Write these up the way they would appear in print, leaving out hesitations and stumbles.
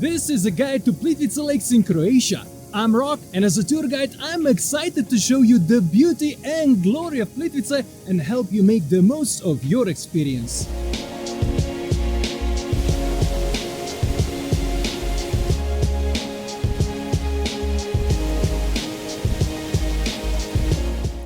This is a guide to Plitvice Lakes in Croatia. I'm Rock, and as a tour guide, I'm excited to show you the beauty and glory of Plitvice and help you make the most of your experience.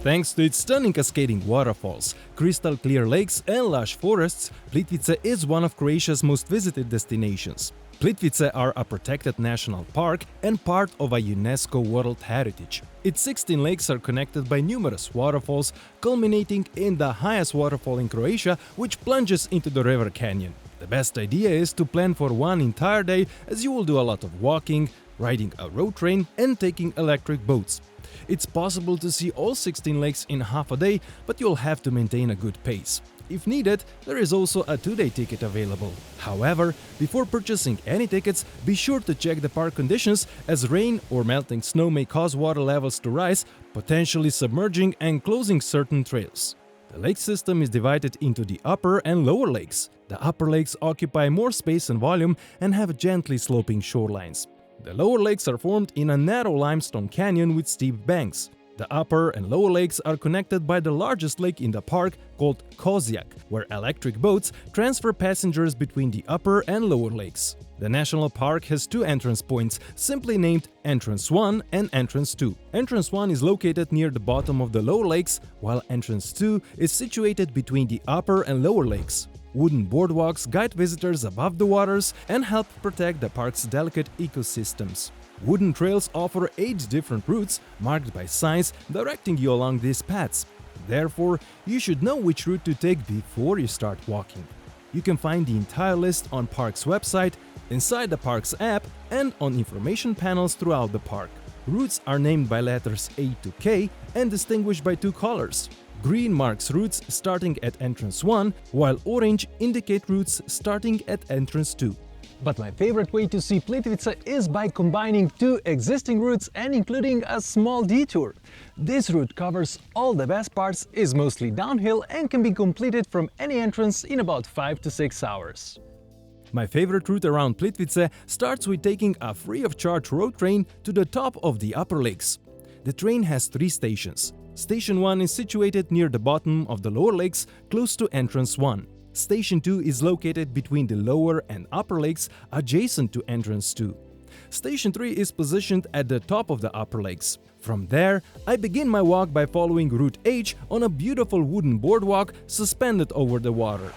Thanks to its stunning cascading waterfalls, crystal clear lakes and lush forests, Plitvice is one of Croatia's most visited destinations. Plitvice are a protected national park and part of a UNESCO World Heritage. Its 16 lakes are connected by numerous waterfalls, culminating in the highest waterfall in Croatia, which plunges into the river canyon. The best idea is to plan for one entire day, as you will do a lot of walking, riding a road train and taking electric boats. It's possible to see all 16 lakes in half a day, but you'll have to maintain a good pace. If needed, there is also a 2-day ticket available. However, before purchasing any tickets, be sure to check the park conditions, as rain or melting snow may cause water levels to rise, potentially submerging and closing certain trails. The lake system is divided into the upper and lower lakes. The upper lakes occupy more space and volume and have gently sloping shorelines. The lower lakes are formed in a narrow limestone canyon with steep banks. The upper and lower lakes are connected by the largest lake in the park, called Kozjak, where electric boats transfer passengers between the upper and lower lakes. The national park has two entrance points, simply named Entrance 1 and Entrance 2. Entrance 1 is located near the bottom of the lower lakes, while Entrance 2 is situated between the upper and lower lakes. Wooden boardwalks guide visitors above the waters and help protect the park's delicate ecosystems. Wooden trails offer 8 different routes marked by signs directing you along these paths. Therefore, you should know which route to take before you start walking. You can find the entire list on park's website, inside the park's app, and on information panels throughout the park. Routes are named by letters A to K and distinguished by 2 colors. Green marks routes starting at Entrance 1, while orange indicate routes starting at Entrance 2. But my favorite way to see Plitvice is by combining 2 existing routes and including a small detour. This route covers all the best parts, is mostly downhill and can be completed from any entrance in about 5 to 6 hours. My favorite route around Plitvice starts with taking a free-of-charge road train to the top of the upper lakes. The train has 3 stations. Station 1 is situated near the bottom of the lower lakes, close to Entrance 1. Station 2 is located between the lower and upper lakes, adjacent to Entrance 2. Station 3 is positioned at the top of the upper lakes. From there, I begin my walk by following Route H on a beautiful wooden boardwalk suspended over the water.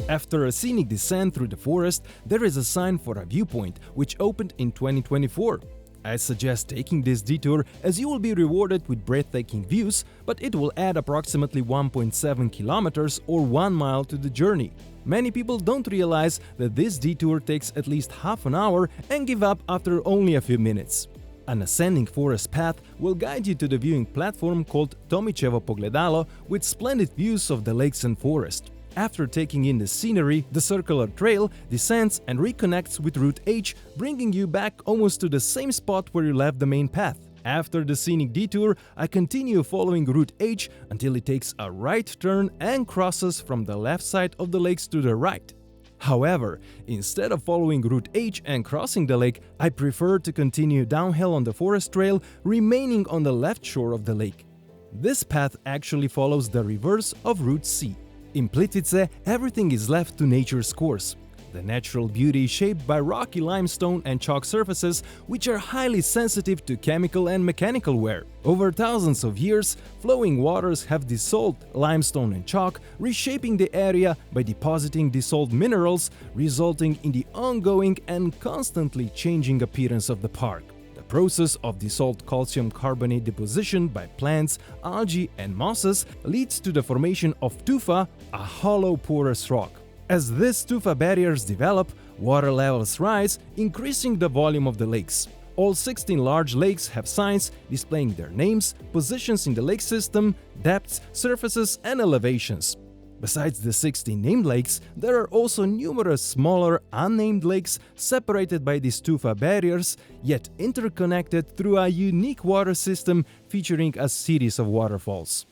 After a scenic descent through the forest, there is a sign for a viewpoint, which opened in 2024. I suggest taking this detour, as you will be rewarded with breathtaking views, but it will add approximately 1.7 kilometers or 1 mile to the journey. Many people don't realize that this detour takes at least half an hour and give up after only a few minutes. An ascending forest path will guide you to the viewing platform called Tomićevo Pogledalo, with splendid views of the lakes and forest. After taking in the scenery, the circular trail descends and reconnects with Route H, bringing you back almost to the same spot where you left the main path. After the scenic detour, I continue following Route H until it takes a right turn and crosses from the left side of the lakes to the right. However, instead of following Route H and crossing the lake, I prefer to continue downhill on the forest trail, remaining on the left shore of the lake. This path actually follows the reverse of Route C. In Plitvice, everything is left to nature's course. The natural beauty is shaped by rocky limestone and chalk surfaces, which are highly sensitive to chemical and mechanical wear. Over thousands of years, flowing waters have dissolved limestone and chalk, reshaping the area by depositing dissolved minerals, resulting in the ongoing and constantly changing appearance of the park. The process of dissolved calcium carbonate deposition by plants, algae and mosses leads to the formation of tufa, a hollow porous rock. As these tufa barriers develop, water levels rise, increasing the volume of the lakes. All 16 large lakes have signs displaying their names, positions in the lake system, depths, surfaces and elevations. Besides the 16 named lakes, there are also numerous smaller, unnamed lakes separated by these tufa barriers, yet interconnected through a unique water system featuring a series of waterfalls.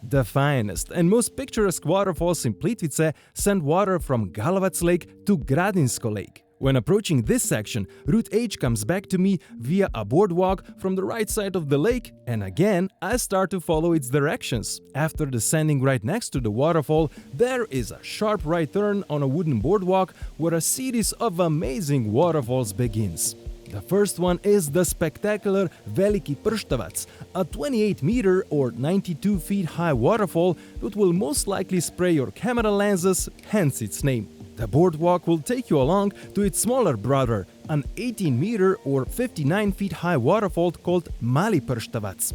The finest and most picturesque waterfalls in Plitvice send water from Plitvice Lake to Gradinsko Lake. When approaching this section, Route H comes back to me via a boardwalk from the right side of the lake, and again I start to follow its directions. After descending right next to the waterfall, there is a sharp right turn on a wooden boardwalk where a series of amazing waterfalls begins. The first one is the spectacular Veliki Prštavac, a 28-meter or 92 feet high waterfall that will most likely spray your camera lenses, hence its name. The boardwalk will take you along to its smaller brother, an 18-meter or 59 feet high waterfall called Mali Prštavac.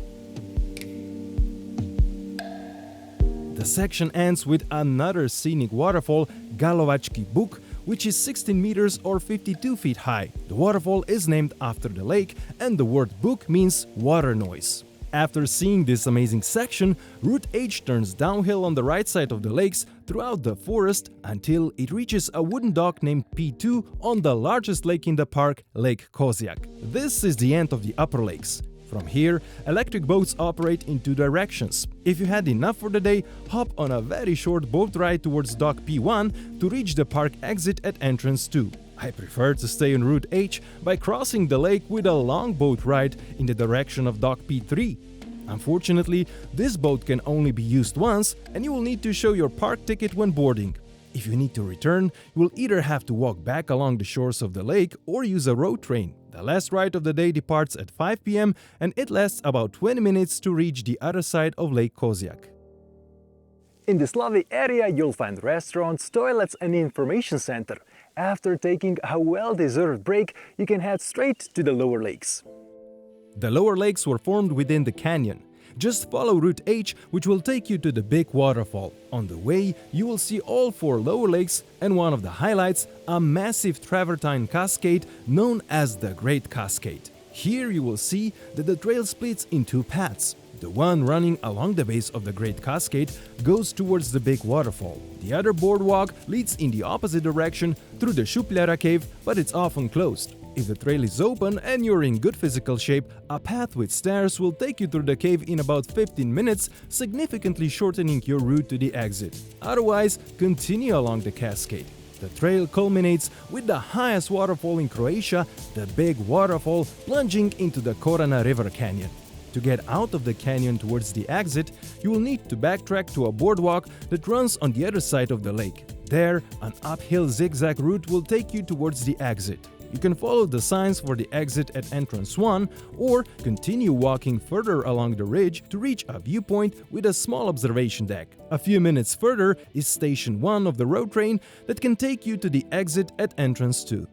The section ends with another scenic waterfall, Galovački Buk, which is 16 meters or 52 feet high. The waterfall is named after the lake, and the word buk means water noise. After seeing this amazing section, Route H turns downhill on the right side of the lakes throughout the forest until it reaches a wooden dock named P2 on the largest lake in the park, Lake Kozjak. This is the end of the upper lakes. From here, electric boats operate in two directions. If you had enough for the day, hop on a very short boat ride towards dock P1 to reach the park exit at entrance 2. I prefer to stay on Route H by crossing the lake with a long boat ride in the direction of dock P3. Unfortunately, this boat can only be used once, and you will need to show your park ticket when boarding. If you need to return, you will either have to walk back along the shores of the lake or use a road train. The last ride of the day departs at 5 p.m. and it lasts about 20 minutes to reach the other side of Lake Kozjak. In this lovely area you'll find restaurants, toilets and information center. After taking a well-deserved break, you can head straight to the lower lakes. The lower lakes were formed within the canyon. Just follow Route H, which will take you to the big waterfall. On the way, you will see all 4 lower lakes and one of the highlights, a massive travertine cascade known as the Great Cascade. Here you will see that the trail splits in 2 paths. The one running along the base of the Great Cascade goes towards the big waterfall. The other boardwalk leads in the opposite direction through the Šupljara cave, but it's often closed. If the trail is open and you're in good physical shape, a path with stairs will take you through the cave in about 15 minutes, significantly shortening your route to the exit. Otherwise, continue along the cascade. The trail culminates with the highest waterfall in Croatia, the Big Waterfall, plunging into the Korana River Canyon. To get out of the canyon towards the exit, you will need to backtrack to a boardwalk that runs on the other side of the lake. There, an uphill zigzag route will take you towards the exit. You can follow the signs for the exit at entrance 1 or continue walking further along the ridge to reach a viewpoint with a small observation deck. A few minutes further is station 1 of the road train that can take you to the exit at entrance 2.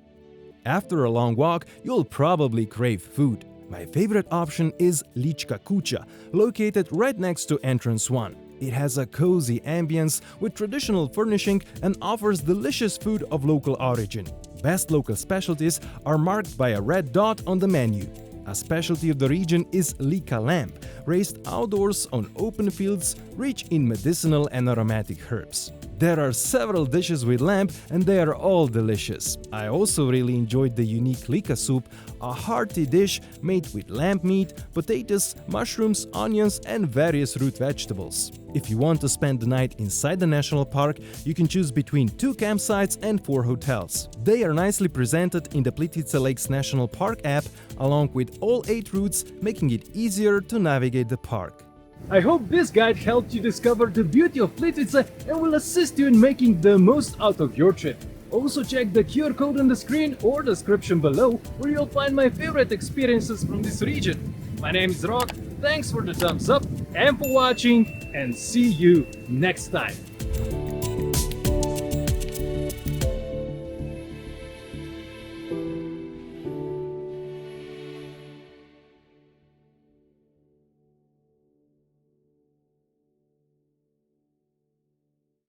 After a long walk, you'll probably crave food. My favorite option is Lička Kuća, located right next to entrance 1. It has a cozy ambience with traditional furnishing and offers delicious food of local origin. Best local specialties are marked by a red dot on the menu. A specialty of the region is Lika lamb, raised outdoors on open fields rich in medicinal and aromatic herbs. There are several dishes with lamb and they are all delicious. I also really enjoyed the unique Lika soup, a hearty dish made with lamb meat, potatoes, mushrooms, onions and various root vegetables. If you want to spend the night inside the national park, you can choose between 2 campsites and 4 hotels. They are nicely presented in the Plitvice Lakes National Park app, along with all 8 routes, making it easier to navigate the park. I hope this guide helped you discover the beauty of Plitvice and will assist you in making the most out of your trip. Also check the QR code on the screen or description below, where you'll find my favorite experiences from this region. My name is Rok, thanks for the thumbs up and for watching, and see you next time.